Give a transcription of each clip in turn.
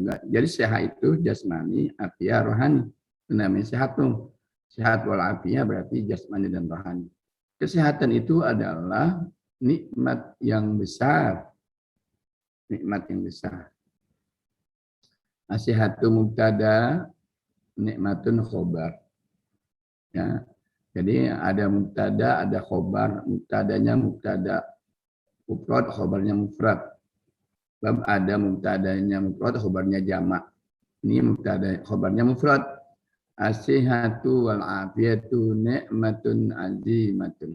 juga. Jadi sehat itu jasmani, afiah, rohani. Itu namanya sehat tuh. Sehat walafiah berarti jasmani dan rohani. Kesehatan itu adalah nikmat yang besar. Nikmat yang besar. Nasihatu mubtada, nikmatun khobar. Ya. Jadi ada mubtada, ada khobar. Mubtadanya mubtada mufrad, khobarnya mufrad. Sebab ada mubtadanya mufrad, khobarnya jamak. Ini mubtada, khobarnya mufrad. Asihatu wal afiyatu ni'matun azimatun.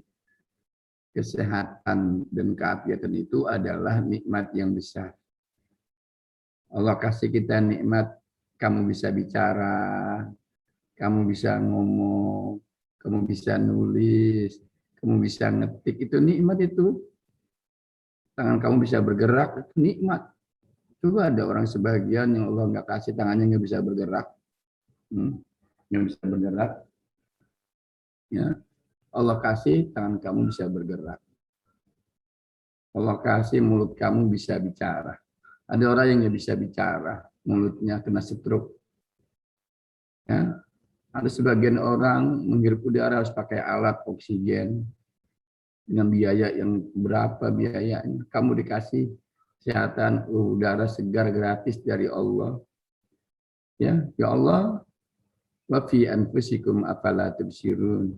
Kesehatan dan keafiatan itu adalah nikmat yang besar. Allah kasih kita nikmat, kamu bisa bicara, kamu bisa ngomong, kamu bisa nulis, kamu bisa ngetik, itu nikmat itu. Tangan kamu bisa bergerak, itu nikmat. Coba ada orang sebagian yang Allah nggak kasih tangannya nggak bisa bergerak, nggak bisa bergerak. Ya, Allah kasih tangan kamu bisa bergerak. Allah kasih mulut kamu bisa bicara. Ada orang yang nggak bisa bicara, mulutnya kena stroke. Ya, ada sebagian orang menghirup udara harus pakai alat oksigen dengan biaya yang berapa biayanya. Kamu dikasih kesehatan udara segar gratis dari Allah. Ya Allah, wa fi anfusikum afala tubsirun.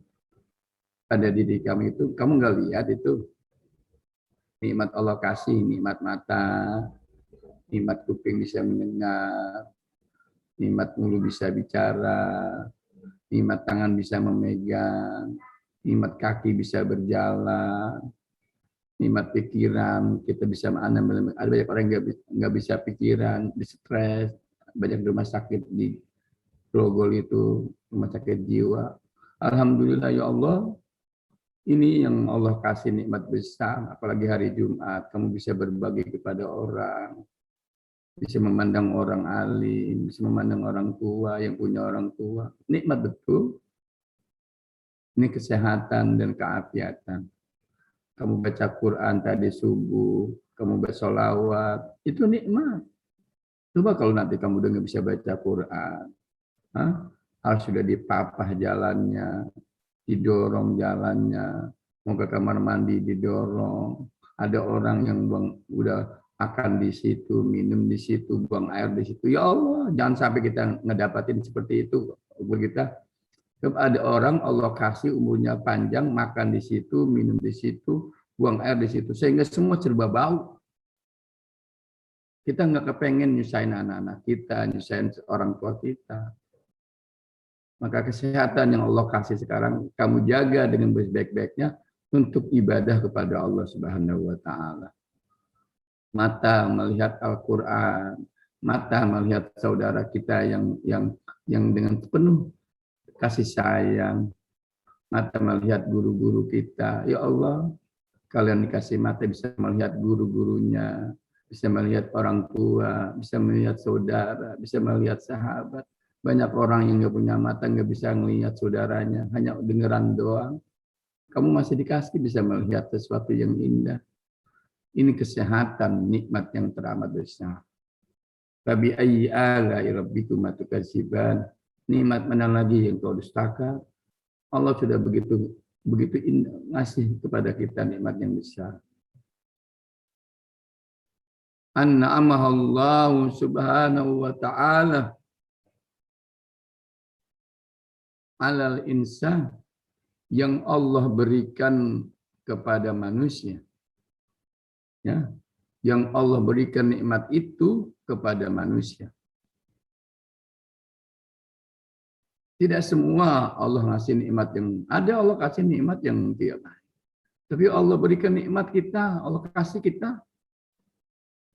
Pada diri kamu itu, kamu nggak lihat itu nikmat Allah kasih, nikmat mata, nikmat kuping bisa mendengar, nikmat mulut bisa bicara, nikmat tangan bisa memegang, nikmat kaki bisa berjalan, nikmat pikiran kita bisa menanam. Ada banyak orang yang nggak bisa pikiran, di stres, banyak rumah sakit di Grogol itu, rumah sakit jiwa. Alhamdulillah ya Allah, ini yang Allah kasih nikmat besar, apalagi hari Jumat, kamu bisa berbagi kepada orang, bisa memandang orang alim, bisa memandang orang tua yang punya orang tua. Nikmat betul. Ini kesehatan dan keafiatan. Kamu baca Quran tadi subuh, kamu bersolawat, itu nikmat. Coba kalau nanti kamu udah nggak bisa baca Quran, harus sudah dipapah jalannya, didorong jalannya, mau ke kamar mandi didorong. Ada orang yang udah makan di situ, minum di situ, buang air di situ. Ya Allah, jangan sampai kita ngedapatin seperti itu. Kita ada orang Allah kasih umurnya panjang, makan di situ, minum di situ, buang air di situ, sehingga semua serba bau. Kita nggak kepengen nyusahin anak-anak kita, nyusahin orang tua kita. Maka kesehatan yang Allah kasih sekarang, kamu jaga dengan baik-baiknya untuk ibadah kepada Allah Subhanahu wa Ta'ala. Mata melihat Al-Quran, mata melihat saudara kita yang dengan penuh kasih sayang, mata melihat guru-guru kita. Ya Allah, kalian dikasih mata bisa melihat guru-gurunya, bisa melihat orang tua, bisa melihat saudara, bisa melihat sahabat. Banyak orang yang nggak punya mata, nggak bisa melihat saudaranya, hanya dengeran doang. Kamu masih dikasih bisa melihat sesuatu yang indah. Ini kesehatan, nikmat yang teramat besar. Fabi ayyi ala'i rabbikuma tukadziban. Nikmat mana lagi yang kau dustakan? Allah sudah begitu indah ngasih kepada kita nikmat yang besar. An'amahallahu subhanahu wa ta'ala alal insan, yang Allah berikan kepada manusia. Ya, yang Allah berikan nikmat itu kepada manusia. Tidak semua Allah ngasih nikmat yang ada, Allah kasih nikmat yang tidak baik. Tapi Allah berikan nikmat kita, Allah kasih kita.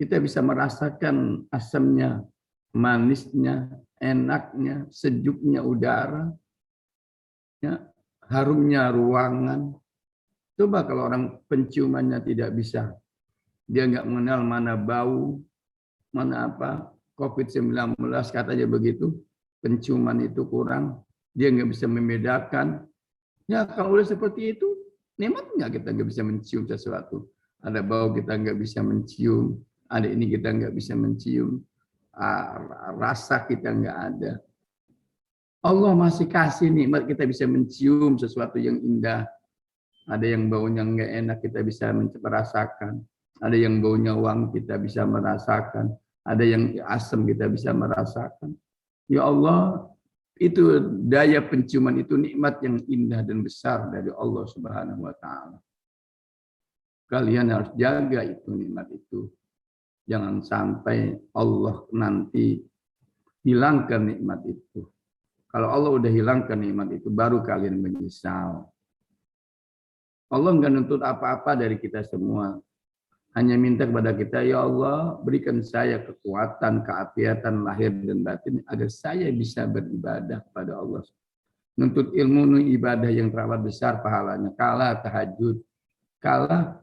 Kita bisa merasakan asamnya, manisnya, enaknya, sejuknya udara, ya, harumnya ruangan. Coba kalau orang penciumannya tidak bisa, dia nggak mengenal mana bau, mana apa, COVID-19 katanya begitu, penciuman itu kurang, dia nggak bisa membedakan. Ya kalau udah seperti itu, nikmat nggak kita nggak bisa mencium sesuatu. Ada bau kita nggak bisa mencium, ada ini kita nggak bisa mencium. rasa kita nggak ada. Allah masih kasih nikmat, kita bisa mencium sesuatu yang indah. Ada yang baunya nggak enak, kita bisa merasakan. Ada yang baunya wangi, kita bisa merasakan. Ada yang asam, kita bisa merasakan. Ya Allah, itu daya penciuman itu nikmat yang indah dan besar dari Allah Subhanahu wa taala. Kalian harus jaga itu nikmat itu. Jangan sampai Allah nanti hilangkan nikmat itu. Kalau Allah udah hilangkan nikmat itu, baru kalian menyesal. Allah nggak nuntut apa-apa dari kita semua. Hanya minta kepada kita, ya Allah, berikan saya kekuatan, keapiatan lahir dan batin, agar saya bisa beribadah kepada Allah. Nuntut ilmu ibadah yang teramat besar pahalanya. Kalah tahajud, kalah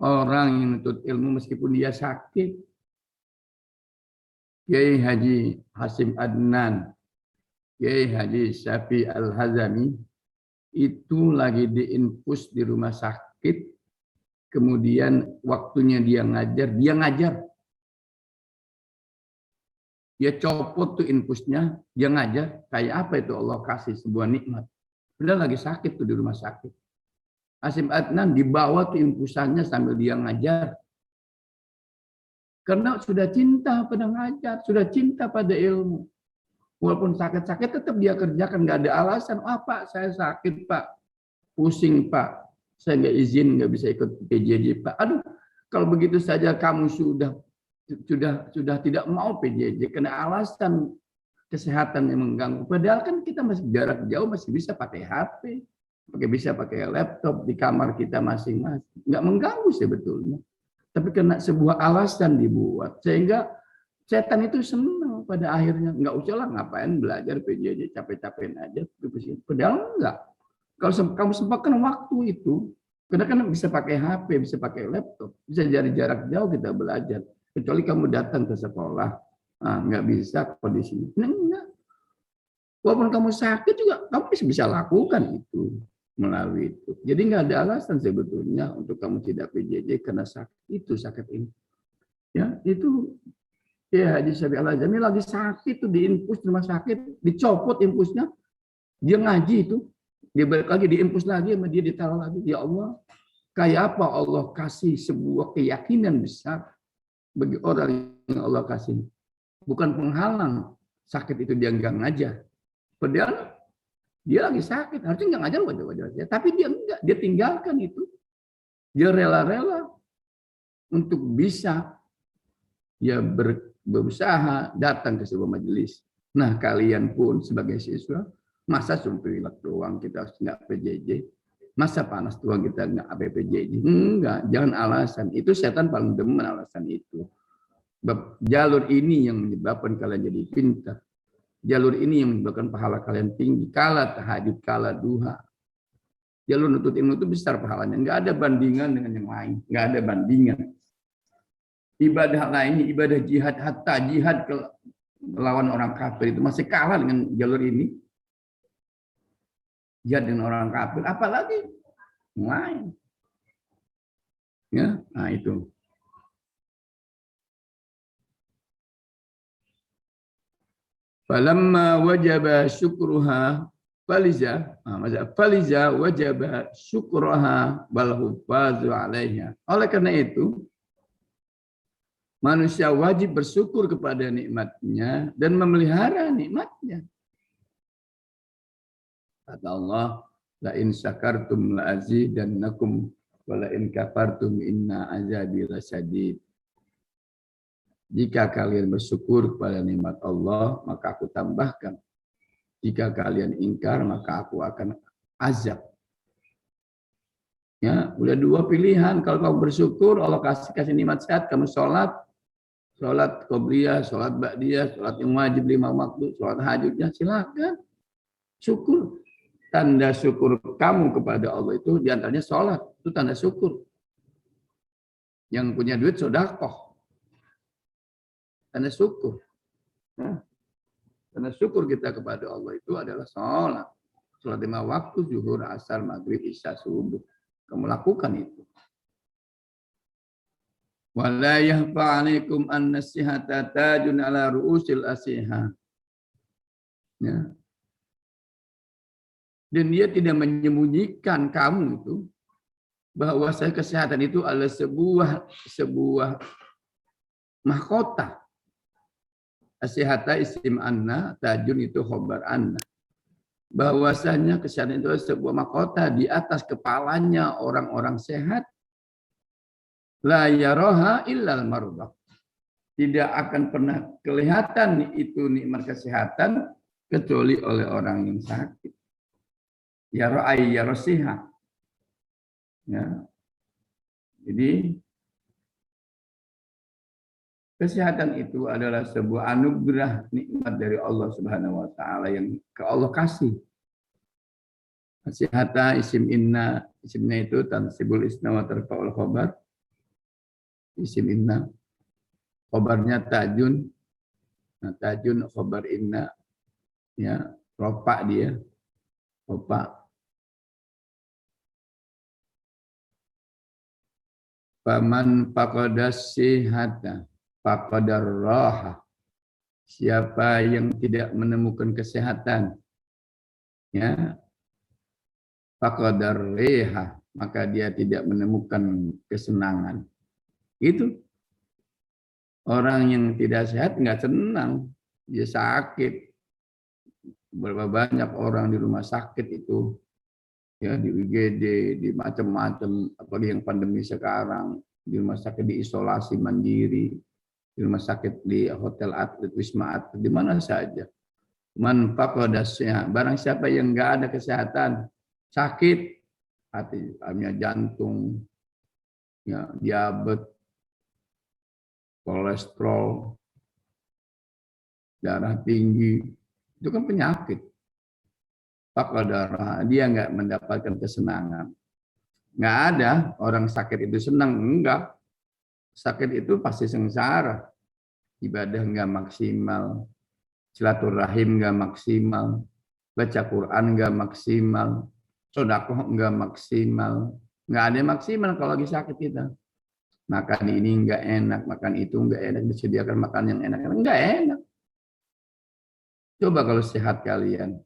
orang yang nuntut ilmu meskipun dia sakit. Kiai Haji Hasim Adnan, Kiai Haji Syafi Al-Hazami, itu lagi diinfus di rumah sakit, kemudian waktunya dia ngajar, dia copot tuh infusnya, dia ngajar, kayak apa itu Allah kasih sebuah nikmat. Udah lagi sakit tuh di rumah sakit. Hasim Adnan dibawa tuh infusannya sambil dia ngajar. Karena sudah cinta pada ngajar, sudah cinta pada ilmu. Walaupun sakit-sakit tetap dia kerjakan, nggak ada alasan. Oh Pak, saya sakit Pak, pusing Pak, saya nggak izin, nggak bisa ikut PJJ Pak. Aduh, kalau begitu saja kamu sudah tidak mau PJJ karena alasan kesehatan yang mengganggu. Padahal kan kita masih jarak jauh, masih bisa pakai HP, bisa pakai laptop di kamar kita masing-masing, nggak mengganggu sebetulnya. Tapi karena sebuah alasan dibuat, sehingga setan itu senang pada akhirnya. Nggak usah lah ngapain belajar PJJ, capek-capekin aja. Padahal enggak. Kalau kamu sempatkan waktu itu, karena kan bisa pakai HP, bisa pakai laptop, bisa dari jarak jauh kita belajar. Kecuali kamu datang ke sekolah, nggak bisa kondisinya. Enggak. Walaupun kamu sakit juga, kamu bisa lakukan itu melalui itu. Jadi nggak ada alasan sebetulnya untuk kamu tidak PJJ karena sakit itu, sakit ini. Ya, itu ya Haji Syafi Al-Hazami lagi sakit tuh, diinfus di rumah sakit, dicopot infusnya, dia ngaji itu, dia balik lagi diinfus lagi sama dia ditaruh lagi. Ya Allah, kayak apa Allah kasih sebuah keyakinan besar bagi orang yang Allah kasih. Bukan penghalang sakit itu dia nggak ngajar. Padahal dia lagi sakit, harusnya nggak ngajar wajar-wajar aja. Tapi dia enggak, dia tinggalkan itu. Dia rela-rela untuk bisa ya berusaha datang ke sebuah majelis. Nah, kalian pun sebagai siswa, masa pilek doang kita harus nggak PJJ? Masa panas doang kita nggak PJJ? Enggak, jangan alasan. Itu setan paling demen alasan itu. Jalur ini yang menyebabkan kalian jadi pintar. Jalur ini yang menyebabkan pahala kalian tinggi. Kala tahajud, kala duha. Jalur nuntut ilmu itu besar pahalanya. Nggak ada bandingan dengan yang lain. Nggak ada bandingan. Ibadah lainnya, ibadah jihad, hatta jihad melawan orang kafir itu masih kalah dengan jalur ini. Jihad dengan orang kafir, apalagi yang lain. Ya, nah itu. Falamma wajaba syukruha faliza wajaba syukruha bal hufazu alaiha. Oleh karena itu, manusia wajib bersyukur kepada nikmatnya dan memelihara nikmatnya. Kata Allah, la in syakartum la azidannakum wa la in kafartum inna azabi lasyadid. Jika kalian bersyukur kepada nikmat Allah, maka aku tambahkan. Jika kalian ingkar, maka aku akan azab. Ya, udah dua pilihan. Kalau kamu bersyukur, Allah kasih nikmat sehat, kamu sholat qobliyah, sholat ba'diyah, sholat yang wajib 5 waktu, sholat hajutnya, silakan. Syukur. Tanda syukur kamu kepada Allah itu diantaranya sholat. Itu tanda syukur. Yang punya duit sedekah. Tanda syukur. Nah, tanda syukur kita kepada Allah itu adalah sholat. Sholat 5 waktu, zuhur, asar, maghrib, isya, subuh. Kamu lakukan itu. Wala yahfa 'alaikum an-nasihata tajun ala ru'usil asihah. Ya. Dan dia tidak menyembunyikan kamu itu bahwa kesehatan itu adalah sebuah mahkota. Asihata isim anna, tajun itu khobar anna. Bahwasanya kesehatan itu adalah sebuah mahkota di atas kepalanya orang-orang sehat. La yaroha illal mardah. Tidak akan pernah kelihatan itu nikmat kesehatan kecuali oleh orang yang sakit. Ya ra'ay ya rasiha. Ya. Jadi kesehatan itu adalah sebuah anugerah nikmat dari Allah Subhanahu wa taala yang ke Allah kasih. Kesehatan isim inna, isimnya itu tansibul isna wa tarfa'ul khabar. Isim inna. Khabarnya tajun. Nah, tajun khabar inna. Ya, ropa dia. Ropa. Faman faqadas sihata faqadar raha. Siapa yang tidak menemukan kesehatan, ya, faqadar reha, maka dia tidak menemukan kesenangan. Itu orang yang tidak sehat nggak senang, dia sakit. Berapa banyak orang di rumah sakit itu, ya di UGD, di macam-macam, apalagi yang pandemi sekarang, di rumah sakit diisolasi mandiri, di rumah sakit, di hotel atlet, wisma atlet, di mana saja. Man faqadasya, barang siapa yang enggak ada kesehatan, sakit, hatinya jantung, ya, diabetes, kolesterol, darah tinggi, itu kan penyakit. Faqadara, dia enggak mendapatkan kesenangan. Enggak ada orang sakit itu senang, enggak. Sakit itu pasti sengsara. Ibadah enggak maksimal, silaturahim enggak maksimal, baca Quran enggak maksimal, sedekah enggak maksimal, enggak ada yang maksimal kalau lagi sakit kita. Makan ini enggak enak, makan itu enggak enak, disediakan makan yang enak, enggak enak. Coba kalau sehat kalian,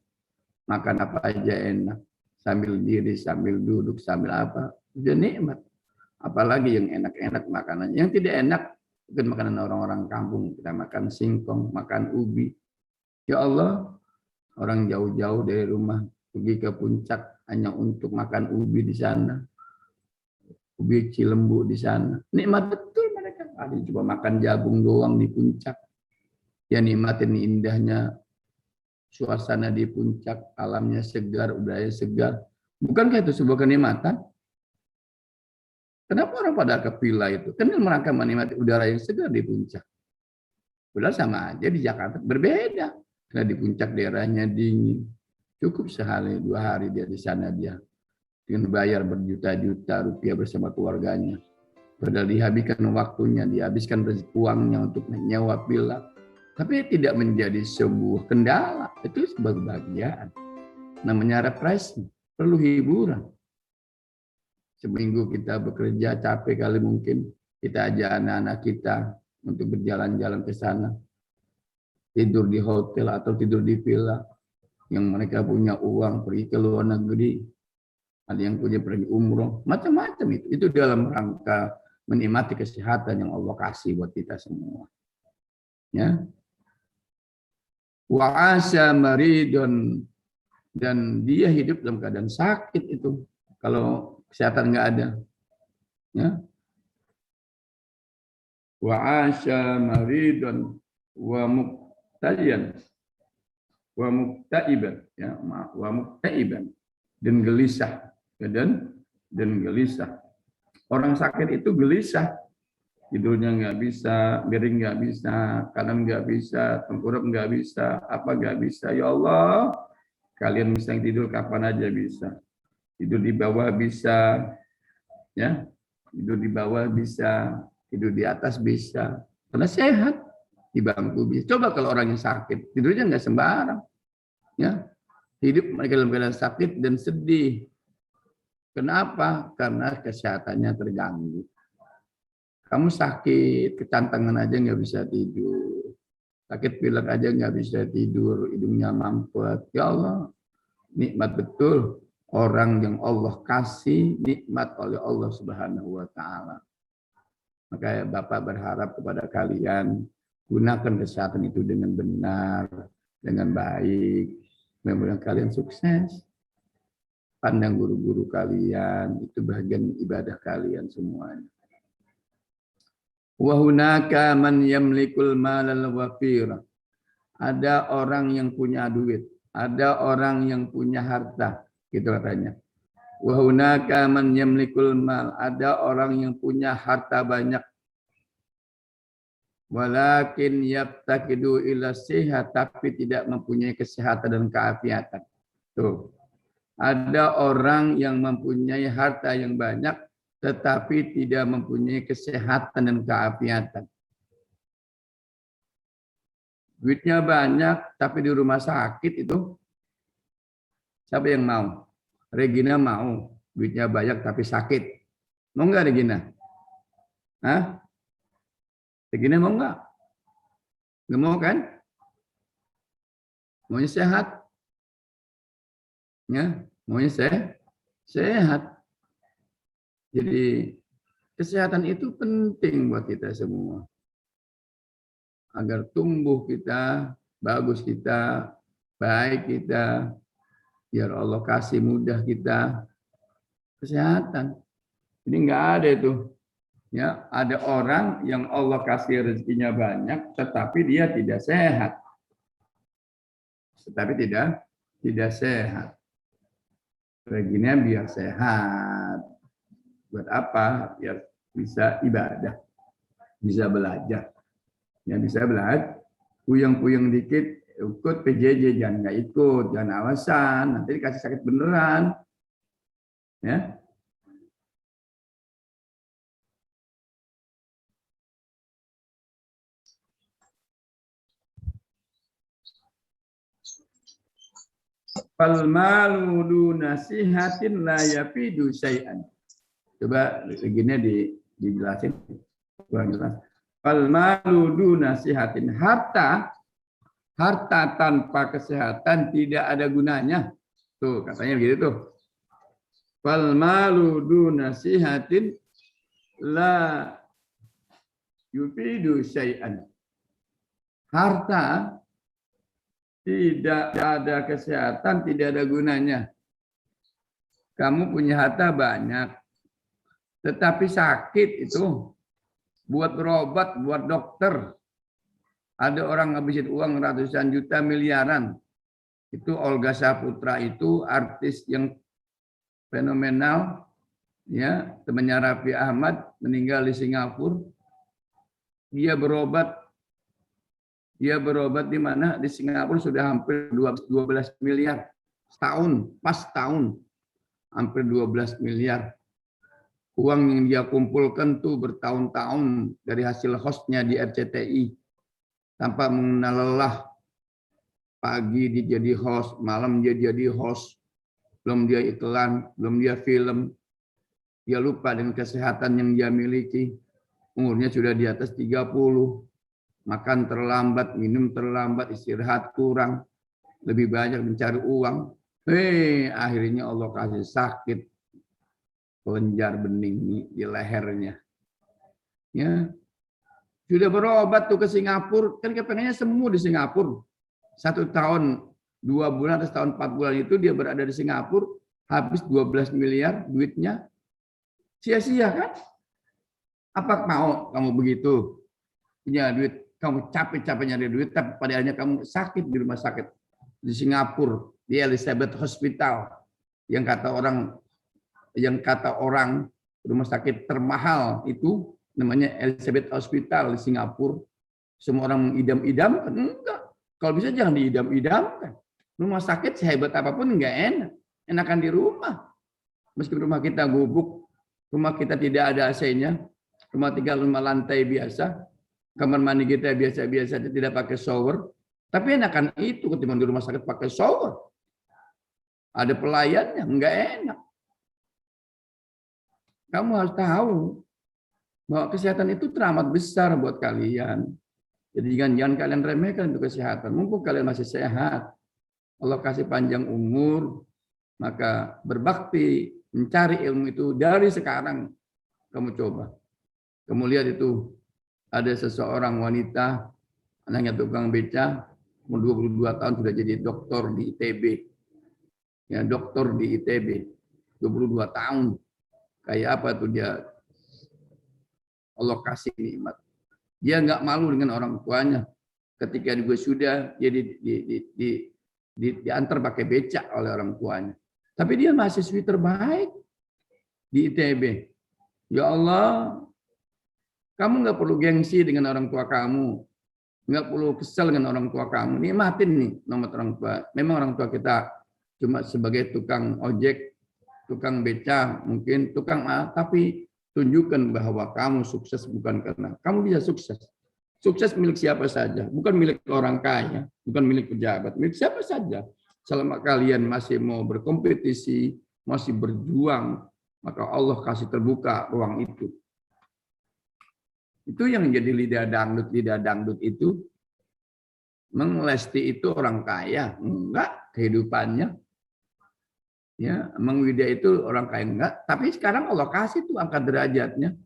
makan apa aja enak, sambil diri, sambil duduk, sambil apa, udah nikmat. Apalagi yang enak-enak makanan, yang tidak enak mungkin makanan orang-orang kampung, kita makan singkong, makan ubi. Ya Allah, orang jauh-jauh dari rumah pergi ke puncak hanya untuk makan ubi di sana. Ubi Cilembu di sana. Nikmat betul mereka. Ada coba makan jagung doang di puncak. Ya nikmatin indahnya suasana di puncak, alamnya segar, udara segar. Bukankah itu sebuah kenikmatan? Kenapa orang pada ke villa itu? Kan mereka menikmati udara yang segar di puncak. Padahal sama aja di Jakarta berbeda. Karena di puncak daerahnya dingin. Cukup sehari, 2 hari dia di sana dia. Dengan bayar berjuta-juta rupiah bersama keluarganya. Padahal dihabiskan waktunya, dihabiskan uangnya untuk menyewa villa. Tapi tidak menjadi sebuah kendala. Itu sebuah kebahagiaan. Namanya refreshing. Perlu hiburan. Seminggu kita bekerja capek kali mungkin. Kita ajak anak-anak kita untuk berjalan-jalan ke sana. Tidur di hotel atau tidur di villa. Yang mereka punya uang pergi ke luar negeri. Ada yang punya pergi umroh. Macam-macam itu. Itu dalam rangka menikmati kesehatan yang Allah kasih buat kita semua. Ya. Wa asa maridun, dan dia hidup dalam keadaan sakit itu kalau kesehatan nggak ada. Ya. Wa asa maridun wa muktaiban wa muktaiban, ya, wa muktaiban, dan gelisah, dan gelisah. Orang sakit itu gelisah. Tidurnya nggak bisa, miring nggak bisa, kanan nggak bisa, tengkurap nggak bisa, apa nggak bisa. Ya Allah, kalian bisa tidur kapan aja bisa. Tidur di bawah bisa, ya, tidur di bawah bisa, tidur di atas bisa. Karena sehat, di bangku bisa. Coba kalau orang yang sakit, tidurnya nggak sembarang, ya, hidup mereka dalam keadaan sakit dan sedih. Kenapa? Karena kesehatannya terganggu. Kamu sakit, kecantangan aja nggak bisa tidur. Sakit pilek aja nggak bisa tidur, hidungnya mampet. Ya Allah, nikmat betul orang yang Allah kasih nikmat oleh Allah Subhanahu wa taala. Maka Bapak berharap kepada kalian gunakan kesehatan itu dengan benar, dengan baik. Mudah-mudahan kalian sukses. Pandang guru-guru kalian, itu bagian ibadah kalian semuanya. Wa hunaka man yamlikul malal wafir. Ada orang yang punya duit, ada orang yang punya harta, gitu katanya. Wa hunaka man yamlikul mal. Ada orang yang punya harta banyak. Walakin yabtakidu ila sihat, tapi tidak mempunyai kesehatan dan keafiatan. Tuh. Ada orang yang mempunyai harta yang banyak, tetapi tidak mempunyai kesehatan dan keafiatan. Duitnya banyak, tapi di rumah sakit itu, siapa yang mau? Regina mau, duitnya banyak tapi sakit. Mau nggak Regina? Hah? Regina mau nggak? Nggak mau kan? Maunya sehat. Ya, maunya sehat. Jadi kesehatan itu penting buat kita semua. Agar tumbuh kita, bagus kita, baik kita, biar Allah kasih mudah kita kesehatan. Jadi nggak ada itu. Ya, ada orang yang Allah kasih rezekinya banyak, tetapi dia tidak sehat. Tetapi tidak sehat. Rezekinya biar sehat. Buat apa? Biar bisa ibadah, bisa belajar. Ya bisa belajar, puyeng-puyeng dikit, ikut PJJ, jangan nggak ikut, jangan alasan, nanti dikasih sakit beneran. Ya. Fal malu duna sihatin la yafidu syai'an. Coba begini dijelasin kurang jelas. Fal malu duna sihatin, harta tanpa kesehatan tidak ada gunanya. Tuh, katanya begitu tuh. Fal malu duna sihatin la yufidu syai'an. Harta tidak ada kesehatan, tidak ada gunanya. Kamu punya harta banyak, tetapi sakit itu buat berobat, buat dokter. Ada orang ngabisin uang ratusan juta, miliaran. Itu Olga Saputra, itu artis yang fenomenal, ya, temannya Raffi Ahmad, meninggal di Singapura. Dia berobat di mana? Di Singapura sudah hampir 12 miliar setahun, pas tahun hampir 12 miliar. Uang yang dia kumpulkan tuh bertahun-tahun dari hasil hostnya di RCTI, tanpa mengenal lelah. Pagi dia jadi host, malam dia jadi host, belum dia iklan, belum dia film. Dia lupa dengan kesehatan yang dia miliki. Umurnya sudah di atas 30. Makan terlambat, minum terlambat, istirahat kurang, lebih banyak mencari uang. Akhirnya Allah kasih sakit kelenjar bening di lehernya. Ya, sudah berobat tuh ke Singapura, kan kepengennya sembuh di Singapura. 1 tahun, 2 bulan, atau setahun 4 bulan itu dia berada di Singapura, habis 12 miliar duitnya, sia-sia kan? Apa mau kamu begitu? Punya duit, kamu capek-capek nyari duit, tapi pada akhirnya kamu sakit di rumah sakit di Singapura, di Elizabeth Hospital, yang kata orang rumah sakit termahal itu namanya Elizabeth Hospital di Singapura. Semua orang mengidam-idamkan, enggak. Kalau bisa jangan diidam-idamkan. Rumah sakit sehebat apapun enggak enak, enakan di rumah. Meskipun rumah kita gubuk, rumah kita tidak ada AC-nya, rumah tinggal rumah lantai biasa, kamar mandi kita biasa-biasa, tidak pakai shower. Tapi enakan itu ketimbang di rumah sakit pakai shower. Ada pelayannya, enggak enak. Kamu harus tahu Bahwa kesehatan itu teramat besar buat kalian. Jadi jangan kalian remehkan untuk kesehatan. Mumpung kalian masih sehat, Allah kasih panjang umur, maka berbakti mencari ilmu itu dari sekarang kamu coba. Kamu lihat itu ada seseorang wanita, anaknya tukang beca, umur 22 tahun sudah jadi doktor di ITB. Ya, doktor di ITB. 22 tahun. Kayak apa tuh dia? Allah kasih nikmat. Dia nggak malu dengan orang tuanya. Ketika dia sudah, dia diantar pakai becak oleh orang tuanya. Tapi dia mahasiswi terbaik di ITB. Ya Allah, kamu nggak perlu gengsi dengan orang tua kamu. Nggak perlu kesal dengan orang tua kamu. Nikmatin nih nomor orang tua. Memang orang tua kita cuma sebagai tukang ojek, tukang beca, mungkin tukang tapi tunjukkan bahwa kamu sukses bukan karena kamu bisa sukses. Sukses milik siapa saja, bukan milik orang kaya, bukan milik pejabat, milik siapa saja. Selama kalian masih mau berkompetisi, masih berjuang, maka Allah kasih terbuka ruang itu. Itu yang menjadi lidah dangdut itu menglesti itu orang kaya, enggak kehidupannya. Ya, emang Widya itu orang kaya enggak, tapi sekarang Allah kasih tuh angkat derajatnya.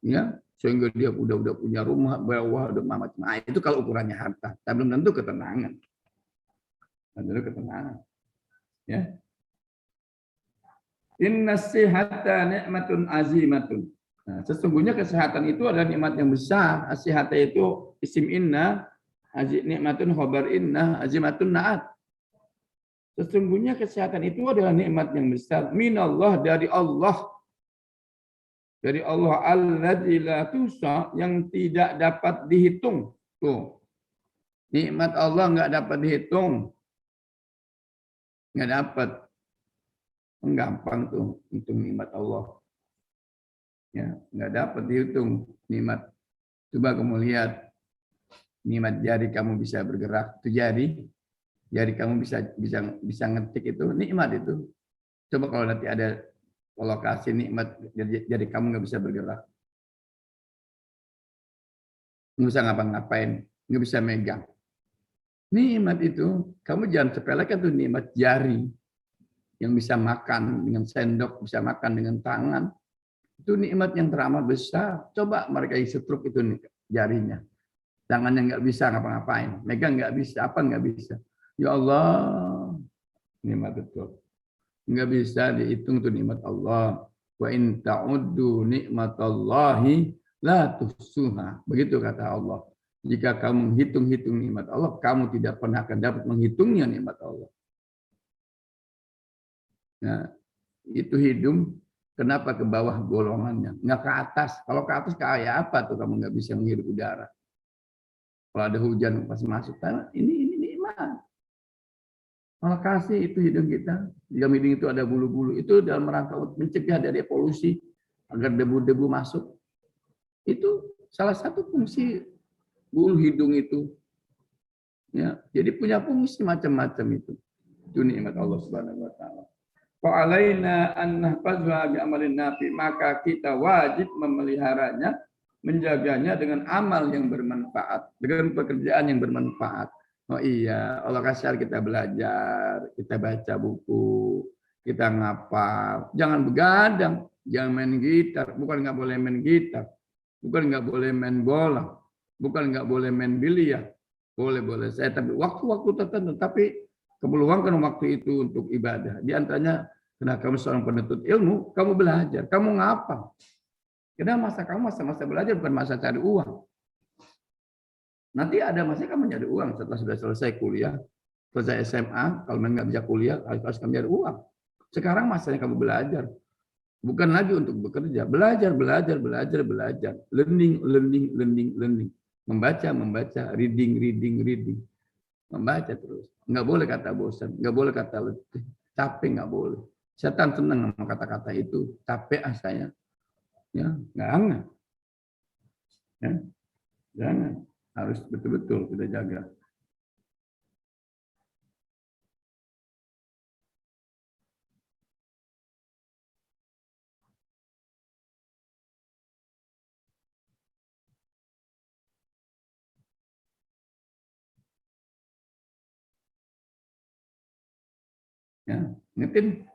Ya, sehingga dia udah punya rumah bawah, udah macam. Nah, itu kalau ukurannya harta, tapi belum tentu ketenangan. Tentu ketenangan. Ya. Inna sihata ni'matun azimatun. Nah, sesungguhnya kesehatan itu adalah nikmat yang besar. Asihata itu isim inna, nikmatun khobar inna, azimatun na'at. Sesungguhnya kesehatan itu adalah nikmat yang besar. Minallah, dari Allah. Dari Allah alladzi la tusa, yang tidak dapat dihitung. Tuh. Nikmat Allah enggak dapat dihitung. Enggak dapat. Gampang tuh hitung nikmat Allah. Ya, enggak dapat dihitung nikmat. Coba kamu lihat nikmat jari kamu bisa bergerak, itu jari kamu bisa ngetik, itu nikmat itu. Coba kalau nanti ada lokasi nikmat jari kamu nggak bisa bergerak, nggak bisa ngapa-ngapain, nggak bisa megang. Nikmat itu kamu jangan sepelekan tuh nikmat jari yang bisa makan dengan sendok, bisa makan dengan tangan. Itu nikmat yang teramat besar. Coba mereka yang stroke itu nih, jarinya. Tangannya nggak bisa ngapa-ngapain. Megang nggak bisa, apa nggak bisa. Ya Allah, nikmat betul. Nggak bisa dihitung tuh nikmat Allah. Wa in ta'uddu nikmatallahi la tuhsuha. Begitu kata Allah. Jika kamu menghitung-hitung nikmat Allah, kamu tidak pernah akan dapat menghitungnya nikmat Allah. Nah, itu hidung, kenapa ke bawah golongannya? Nggak ke atas. Kalau ke atas kayak apa tuh kamu nggak bisa menghirup udara? Kalau ada hujan pas masuk tanah, ini nikmat. Allah kasih itu hidung kita. Di dalam hidung itu ada bulu-bulu. Itu dalam rangka untuk mencegah dari polusi agar debu-debu masuk. Itu salah satu fungsi bulu hidung itu. Ya, jadi punya fungsi macam-macam itu. Itu nikmat Allah Subhanahu wa taala. Fa alaina an nahfazha bi amalin nafi, maka kita wajib memeliharanya, menjaganya dengan amal yang bermanfaat, dengan pekerjaan yang bermanfaat. Oh iya, Allah kasih kita belajar, kita baca buku, kita ngapal. Jangan begadang, jangan main gitar. Bukan nggak boleh main gitar, bukan nggak boleh main bola, bukan nggak boleh main biliar. Boleh saya, tapi waktu-waktu tertentu. Tapi kemeluangkan waktu itu untuk ibadah. Di antaranya, karena kamu seorang penuntut ilmu, kamu belajar, kamu ngapal. Karena masa kamu masa-masa belajar, bukan masa cari uang. Nanti ada masa kamu nyari uang setelah sudah selesai kuliah, selesai SMA, kalau nggak bisa kuliah, harus kamu nyari uang. Sekarang masanya kamu belajar. Bukan lagi untuk bekerja. Belajar. Learning. Membaca. Reading. Membaca terus. Nggak boleh kata bosan. Nggak boleh kata letih. Capek nggak boleh. Setan senang sama kata-kata itu. Capek saya. Ya, nggak. Ya, jangan. Harus betul-betul kita jaga. Ya, ngetin.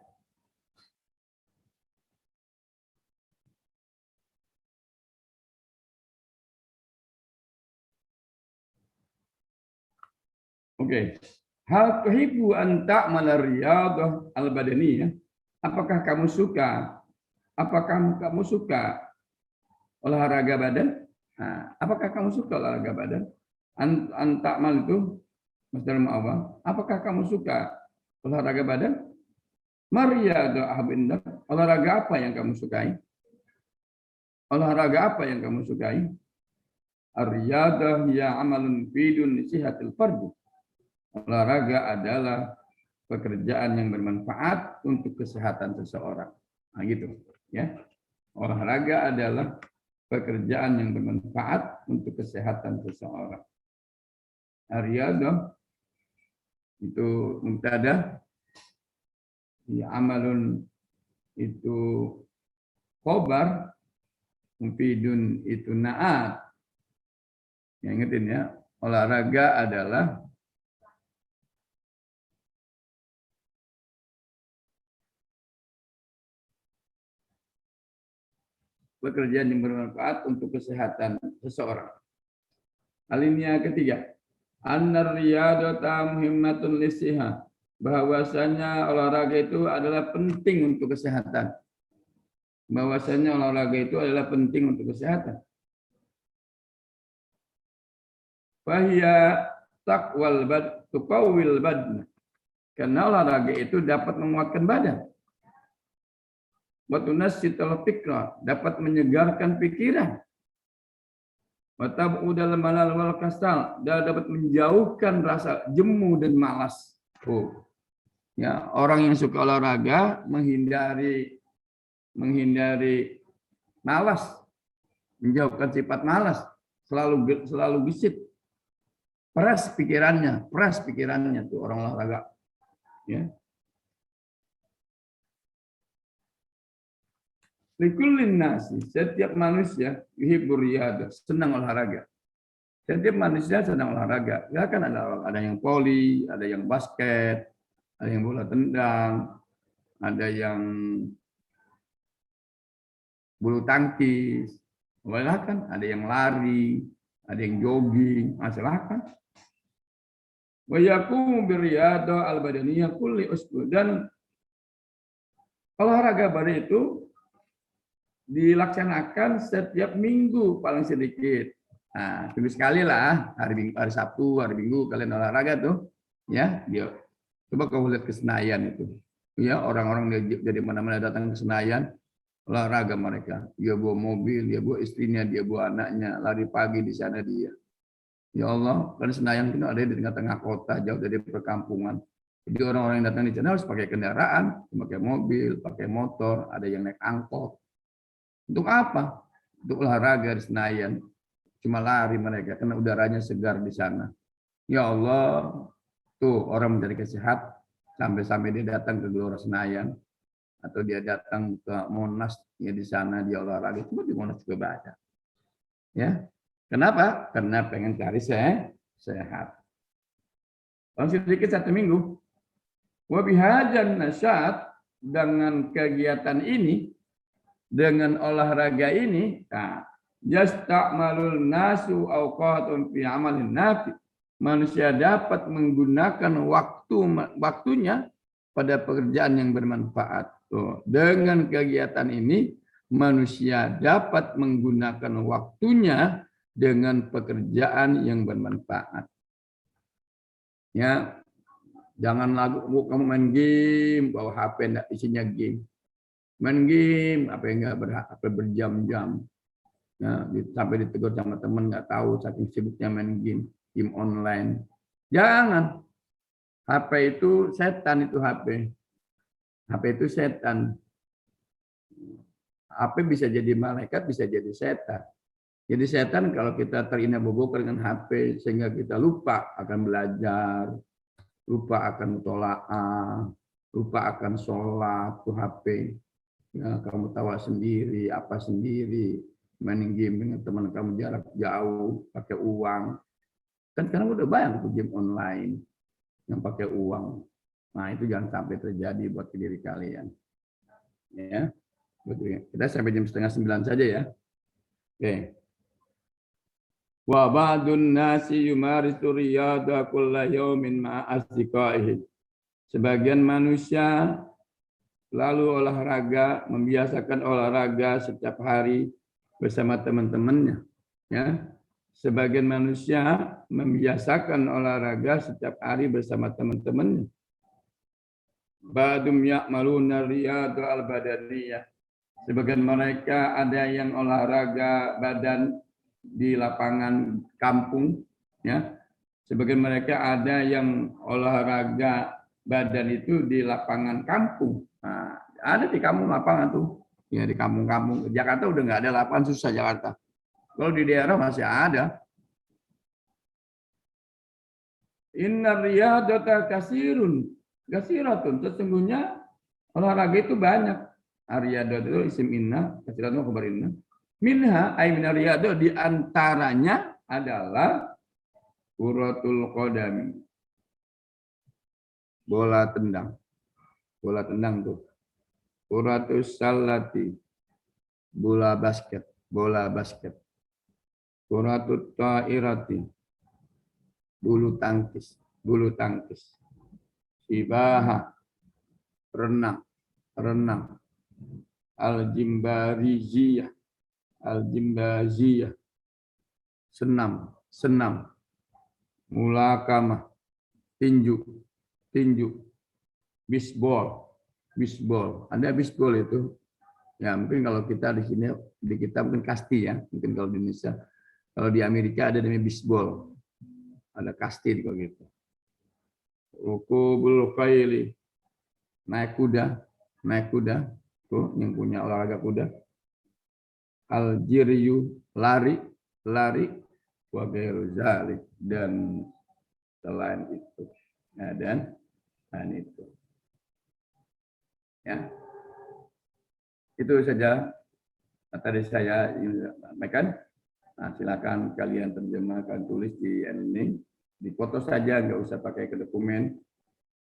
Oke. Hal tuhibbu an ta'mala riyadhah al-badaniyah. Apakah kamu suka? Apakah kamu suka olahraga badan? Nah, apakah kamu suka olahraga badan? An ta'mal itu Masdar mu'awwal. Apakah kamu suka olahraga badan? Mariyadhah ahbindak. Olahraga apa yang kamu sukai? Olahraga apa yang kamu sukai? Ar-riyadah ya amalun bidun sihatil fardu. Olahraga adalah pekerjaan yang bermanfaat untuk kesehatan seseorang. Nah, gitu, ya. Olahraga adalah pekerjaan yang bermanfaat untuk kesehatan seseorang. Ar-riyadah itu mubtada, ya amalun itu khobar, mufidun itu naat. Ya, ingetin ya, olahraga adalah pekerjaan yang bermanfaat untuk kesehatan seseorang. Alinea ketiga, annar riyadata muhimmatun lisiha. Bahwasanya olahraga itu adalah penting untuk kesehatan. Bahwasanya olahraga itu adalah penting untuk kesehatan. Fahiya taqwal bad tuqawwil badna. Karena olahraga itu dapat menguatkan badan. Wa tunassitul fikra, dapat menyegarkan pikiran. Wa tab'udal malal wal kasal, dan dapat menjauhkan rasa jemu dan malas. Oh. Ya, orang yang suka olahraga menghindari malas, menjauhkan sifat malas, selalu gesit. Peras pikirannya tuh orang olahraga. Ya. Likullin nasi, setiap manusia yuhibbur riyadah, senang olahraga. Setiap manusia senang olahraga. Ya kan ada yang voli, ada yang basket, ada yang bola tendang, ada yang bulu tangkis, silakan. Ada yang lari, ada yang jogging, silakan. Wa yaqumu birriyadhah al-badaniyah kulli usbu, dan olahraga badan itu dilaksanakan setiap minggu paling sedikit. Nah, tunggu sekali lah, hari Sabtu, hari Minggu kalian olahraga tuh, ya. Dia coba kau lihat ke Senayan itu, ya, orang-orang dari mana-mana datang ke Senayan olahraga mereka. Dia bawa mobil, dia bawa istrinya, dia bawa anaknya, lari pagi di sana dia. Ya Allah, kan Senayan itu ada di tengah-tengah kota, jauh dari perkampungan. Jadi orang-orang yang datang di sana harus pakai kendaraan, pakai mobil, pakai motor, ada yang naik angkot. Untuk apa? Untuk olahraga di Senayan. Cuma lari mereka, karena udaranya segar di sana. Ya Allah, tuh orang mencari kesehatan, sampai-sampai dia datang ke Gelora Senayan, atau dia datang ke Monas, ya di sana dia olahraga. Cuma di Monas juga ada. Ya, kenapa? Karena pengen cari sehat. Kalau sedikit 1 minggu. Wabihajan nasyat, dengan kegiatan ini, dengan olahraga ini, nah, yasta'malul nasu awqatun fi amalin nafi. Manusia dapat menggunakan waktunya pada pekerjaan yang bermanfaat. Tuh, dengan kegiatan ini manusia dapat menggunakan waktunya dengan pekerjaan yang bermanfaat. Ya, jangan kamu main game, bawa HP enggak isinya game. Main game apa enggak berjam-jam. Nah, sampai ditegur sama teman nggak tahu saking sibuknya main game online. Jangan. HP itu setan itu HP. HP itu setan. HP bisa jadi malaikat, bisa jadi setan. Jadi setan kalau kita terina-bobokan dengan HP sehingga kita lupa akan belajar, lupa akan mutola'ah, lupa akan sholat, tuh HP. Ya, kamu tawa sendiri, apa sendiri, main game dengan teman kamu jarak jauh, pakai uang. Kan sekarang udah banyak tuh game online yang pakai uang. Nah, itu jangan sampai terjadi buat diri kalian. Ya. Kita sampai jam 8:30 saja ya. Oke. Wa ba'dun nasi yumarisu riyadha kulla yawmin ma'a asdiqaihi. Sebagian manusia lalu olahraga, membiasakan olahraga setiap hari bersama teman-temannya. Ya. Sebagian manusia membiasakan olahraga setiap hari bersama teman-temannya. Ba'dum ya'maluna riyadha al-badaniyah. Sebagian mereka ada yang olahraga badan di lapangan kampung, ya. Sebagian mereka ada yang olahraga badan itu di lapangan kampung. Nah, ada di kampung lapangan tuh, ya di kampung-kampung. Jakarta udah nggak ada lapangan, susah Jakarta. Kalau di daerah masih ada. Inna riyadata kasiratun. Sesungguhnya olahraga itu banyak. Riyadot itu isim inna, kasiratun khabar inna. Minha ay min riyadot, di antaranya adalah kuratul qadami. Bola tendang. Bola tendang tuh. Kuratus salati. Bola basket. Kuratut ta'irati. Bulu tangkis. Sibaha. Renang. Al-jimbaziyah. Senam. Mulakamah. Tinju. Bisbol. Ada bisbol itu. Ya, mungkin kalau kita di sini, di kita mungkin kasti ya. Mungkin kalau di Indonesia. Kalau di Amerika ada namanya bisbol. Ada kasti kalau gitu. Rukubul khaili. Naik kuda. Tuh, yang punya olahraga kuda. Al-jiryu, lari, wa ghairu zalik, dan selain itu. Nah, dan itu. Ya. Itu saja tadi saya sampaikan. Nah, silakan kalian terjemahkan, tulis di ini, dipoto saja, nggak usah pakai ke dokumen,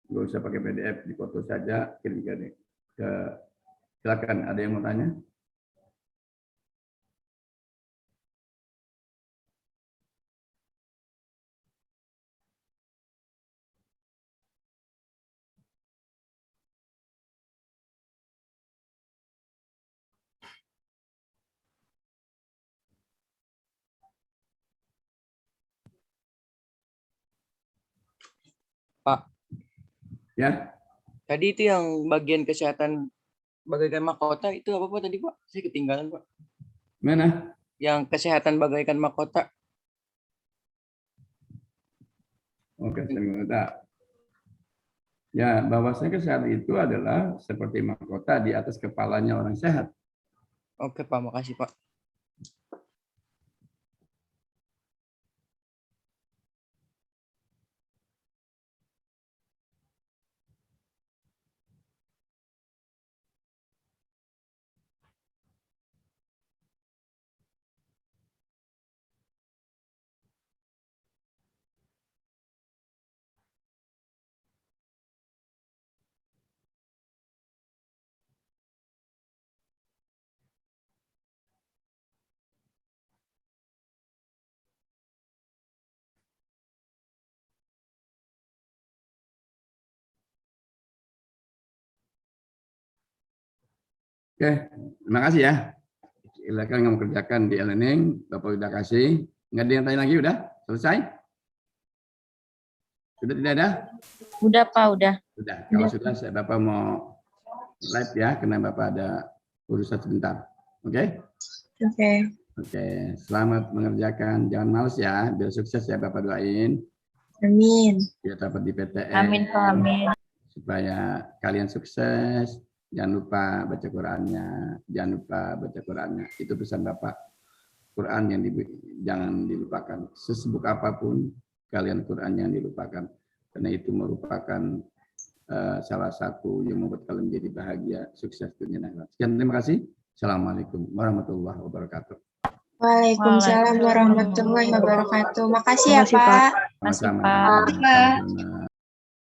nggak usah pakai PDF, dipoto saja, kirimkan ke. Silakan, ada yang mau tanya? Pak. Ya. Tadi itu yang bagian kesehatan bagaikan mahkota itu apa Pak tadi Pak? Saya ketinggalan Pak. Mana? Yang kesehatan bagaikan mahkota. Oke, saya minta. Ya, bahwasanya kesehatan itu adalah seperti mahkota di atas kepalanya orang sehat. Oke Pak, makasih Pak. Oke, terima kasih ya. Silakan yang mengerjakan di e-learning, Bapak sudah kasih. Nggak ada yang tanya lagi, udah? Selesai? Sudah tidak ada? Udah Pak, udah. Sudah. Kalau sudah, Bapak mau live ya, karena Bapak ada urusan sebentar. Oke? Oke, selamat mengerjakan. Jangan males ya, biar sukses ya Bapak doain. Amin. Biar dapat di PTN. Amin Pak, amin. Supaya kalian sukses. Jangan lupa baca Qurannya. Itu pesan Bapak. Quran yang jangan dilupakan. Sesibuk apapun, kalian Quran yang dilupakan. Karena itu merupakan salah satu yang membuat kalian menjadi bahagia, sukses dunia dan akhirat. Sekian, terima kasih. Assalamualaikum warahmatullahi wabarakatuh. Waalaikumsalam warahmatullahi wabarakatuh. Makasih ya Pak. Sama-sama.